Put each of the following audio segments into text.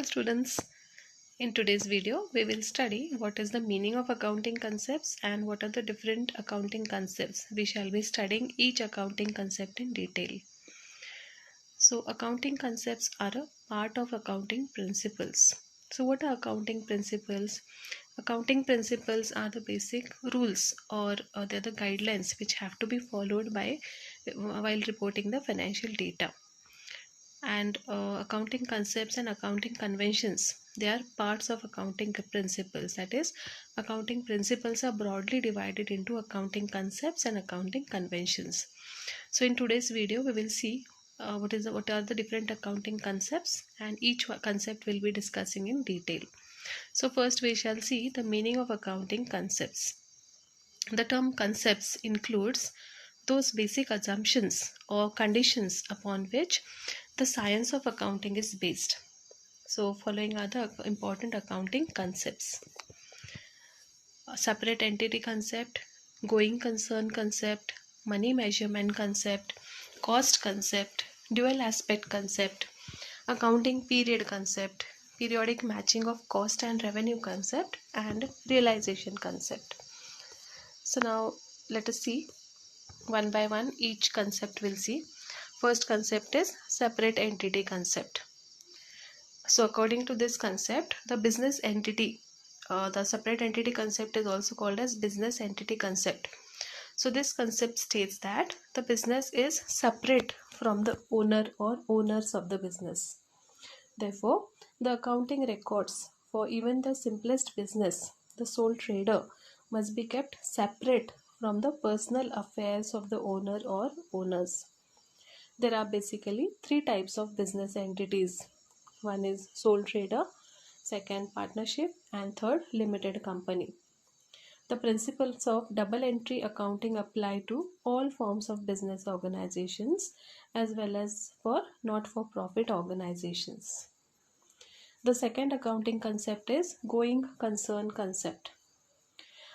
students. In today's video, we will study what is the meaning of accounting concepts and what are the different accounting concepts. We shall be studying each accounting concept in detail. So, accounting concepts are a part of accounting principles. So, what are accounting principles? Accounting principles are the basic rules or they're the guidelines which have to be followed by while reporting the financial data. And accounting concepts and accounting conventions, they are parts of accounting principles. That is, accounting principles are broadly divided into accounting concepts and accounting conventions. So in today's video we will see what are the different accounting concepts, and each concept will be discussing in detail. So first we shall see the meaning of accounting concepts. The term concepts includes those basic assumptions or conditions upon which the science of accounting is based. So following are the important accounting concepts: separate entity concept, going concern concept, money measurement concept, cost concept, dual aspect concept, accounting period concept, periodic matching of cost and revenue concept, and realization concept. So now let us see one by one each concept we'll see. First concept is separate entity concept. So according to this concept, the business entity, the separate entity concept is also called as business entity concept. So this concept states that the business is separate from the owner or owners of the business. Therefore, the accounting records for even the simplest business, the sole trader, must be kept separate from the personal affairs of the owner or owners. There are basically three types of business entities. One is sole trader, second partnership, and third limited company. The principles of double entry accounting apply to all forms of business organizations as well as for not-for-profit organizations. The second accounting concept is going concern concept.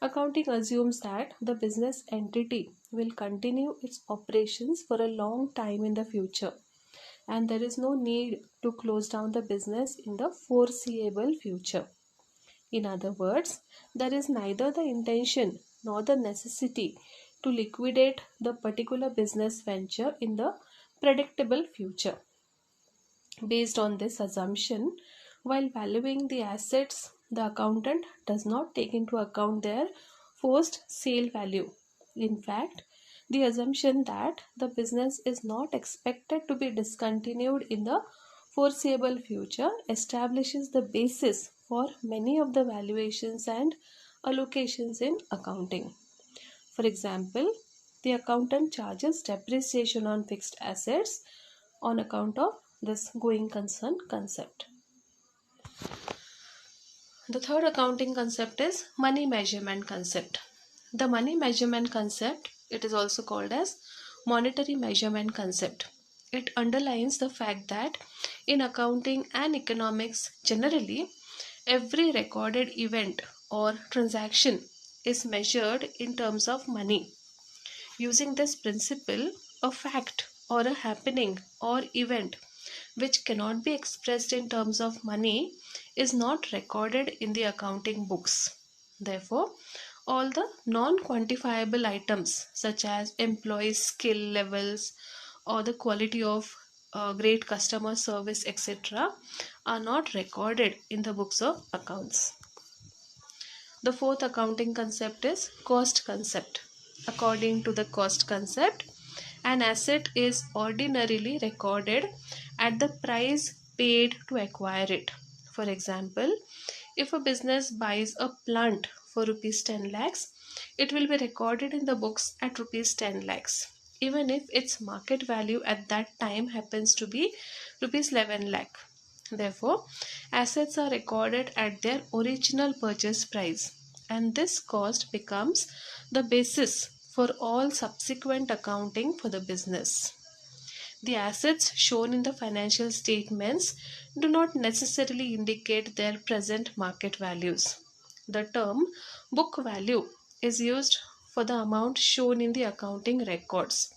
Accounting assumes that the business entity will continue its operations for a long time in the future, and there is no need to close down the business in the foreseeable future. In other words, there is neither the intention nor the necessity to liquidate the particular business venture in the predictable future. Based on this assumption, while valuing the assets, the accountant does not take into account their forced sale value. In fact, the assumption that the business is not expected to be discontinued in the foreseeable future establishes the basis for many of the valuations and allocations in accounting. For example, the accountant charges depreciation on fixed assets on account of this going concern concept. The third accounting concept is money measurement concept. The money measurement concept, it is also called as monetary measurement concept. It underlines the fact that in accounting and economics generally, every recorded event or transaction is measured in terms of money. Using this principle, a fact or a happening or event which cannot be expressed in terms of money is not recorded in the accounting books. Therefore, all the non-quantifiable items such as employees' skill levels or the quality of great customer service, etc., are not recorded in the books of accounts. The fourth accounting concept is cost concept. According to the cost concept, an asset is ordinarily recorded at the price paid to acquire it. For example, if a business buys a plant for rupees 10 lakhs, it will be recorded in the books at rupees 10 lakhs, even if its market value at that time happens to be rupees 11 lakh. Therefore, assets are recorded at their original purchase price, and this cost becomes the basis for all subsequent accounting for the business. The assets shown in the financial statements do not necessarily indicate their present market values. The term book value is used for the amount shown in the accounting records.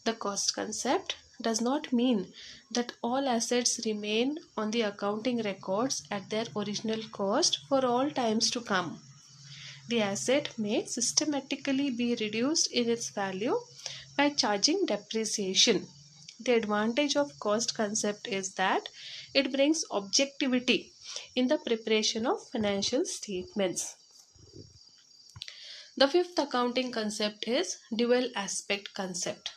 The cost concept does not mean that all assets remain on the accounting records at their original cost for all times to come. The asset may systematically be reduced in its value by charging depreciation. The advantage of cost concept is that it brings objectivity in the preparation of financial statements. The fifth accounting concept is dual aspect concept.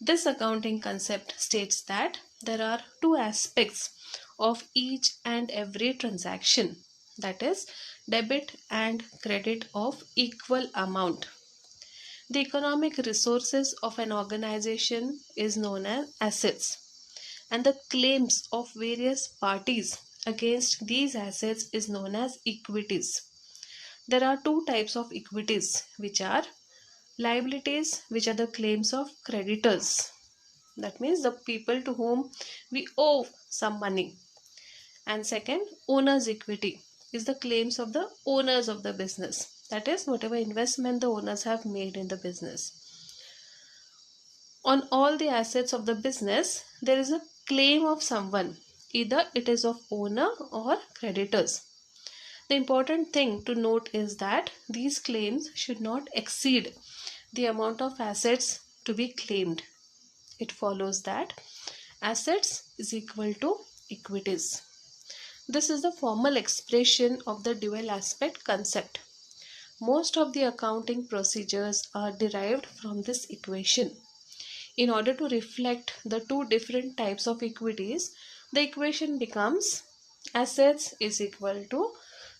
This accounting concept states that there are two aspects of each and every transaction, that is, debit and credit of equal amount. The economic resources of an organization is known as assets, and the claims of various parties against these assets is known as equities. There are two types of equities, which are liabilities, which are the claims of creditors. That means the people to whom we owe some money. And second, owner's equity is the claims of the owners of the business. That is, whatever investment the owners have made in the business. On all the assets of the business, there is a claim of someone. Either it is of owner or creditors. The important thing to note is that these claims should not exceed the amount of assets to be claimed. It follows that assets is equal to equities. This is the formal expression of the dual aspect concept. Most of the accounting procedures are derived from this equation. In order to reflect the two different types of equities, the equation becomes assets is equal to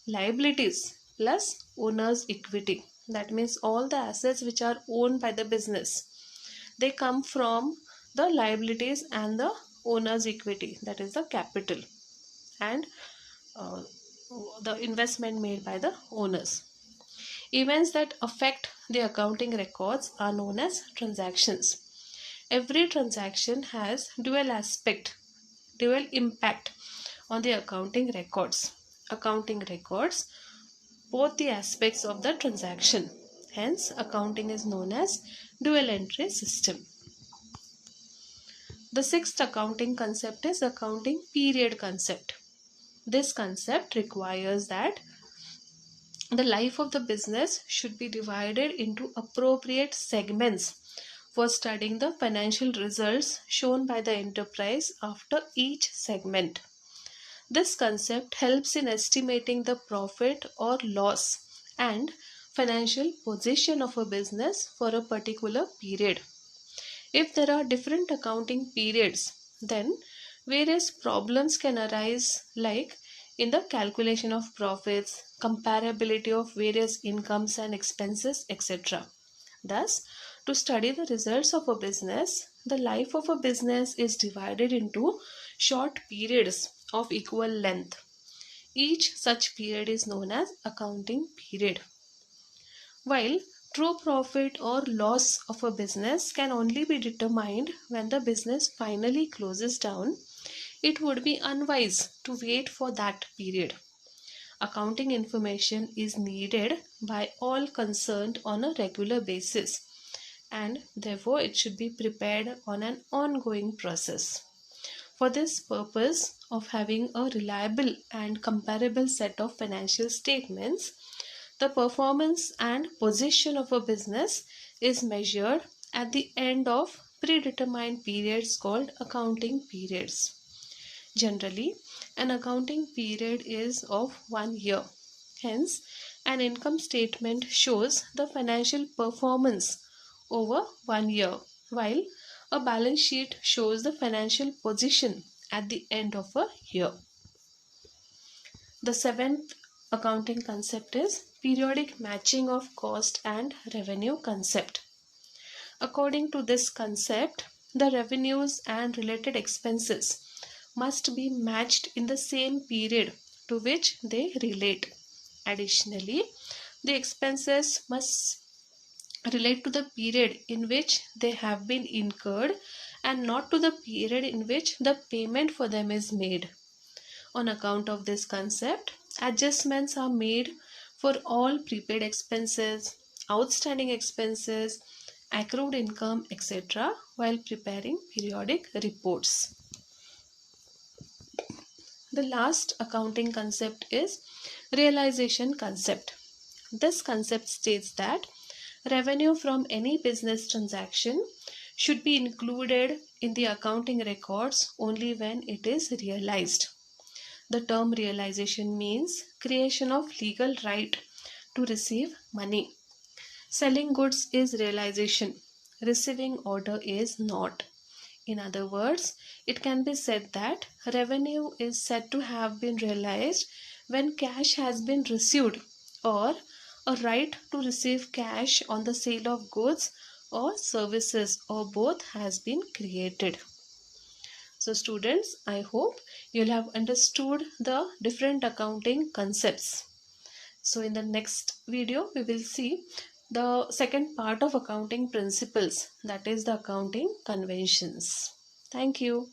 liabilities plus owner's equity. That means all the assets which are owned by the business, they come from the liabilities and the owner's equity, that is the capital, and uh, the investment made by the owners. Events that affect the accounting records are known as transactions. Every transaction has dual aspect, dual impact on the accounting records. Accounting records both the aspects of the transaction. Hence, accounting is known as dual entry system. The sixth accounting concept is accounting period concept. This concept requires that the life of the business should be divided into appropriate segments for studying the financial results shown by the enterprise after each segment. This concept helps in estimating the profit or loss and financial position of a business for a particular period. If there are different accounting periods, then various problems can arise, like in the calculation of profits, comparability of various incomes and expenses, etc. Thus, to study the results of a business, the life of a business is divided into short periods of equal length. Each such period is known as accounting period. While true profit or loss of a business can only be determined when the business finally closes down, it would be unwise to wait for that period. Accounting information is needed by all concerned on a regular basis, and therefore it should be prepared on an ongoing process. For this purpose of having a reliable and comparable set of financial statements, the performance and position of a business is measured at the end of predetermined periods called accounting periods. Generally, an accounting period is of 1 year. Hence, an income statement shows the financial performance over 1 year, while a balance sheet shows the financial position at the end of a year. The seventh accounting concept is periodic matching of cost and revenue concept. According to this concept, the revenues and related expenses must be matched in the same period to which they relate. Additionally, the expenses must relate to the period in which they have been incurred and not to the period in which the payment for them is made. On account of this concept, adjustments are made for all prepaid expenses, outstanding expenses, accrued income, etc. while preparing periodic reports. The last accounting concept is realization concept. This concept states that revenue from any business transaction should be included in the accounting records only when it is realized. The term realization means creation of legal right to receive money. Selling goods is realization, receiving order is not. In other words, it can be said that revenue is said to have been realized when cash has been received, or a right to receive cash on the sale of goods or services, or both has been created. So students, I hope you'll have understood the different accounting concepts. So in the next video, we will see the second part of accounting principles, that is the accounting conventions. Thank you.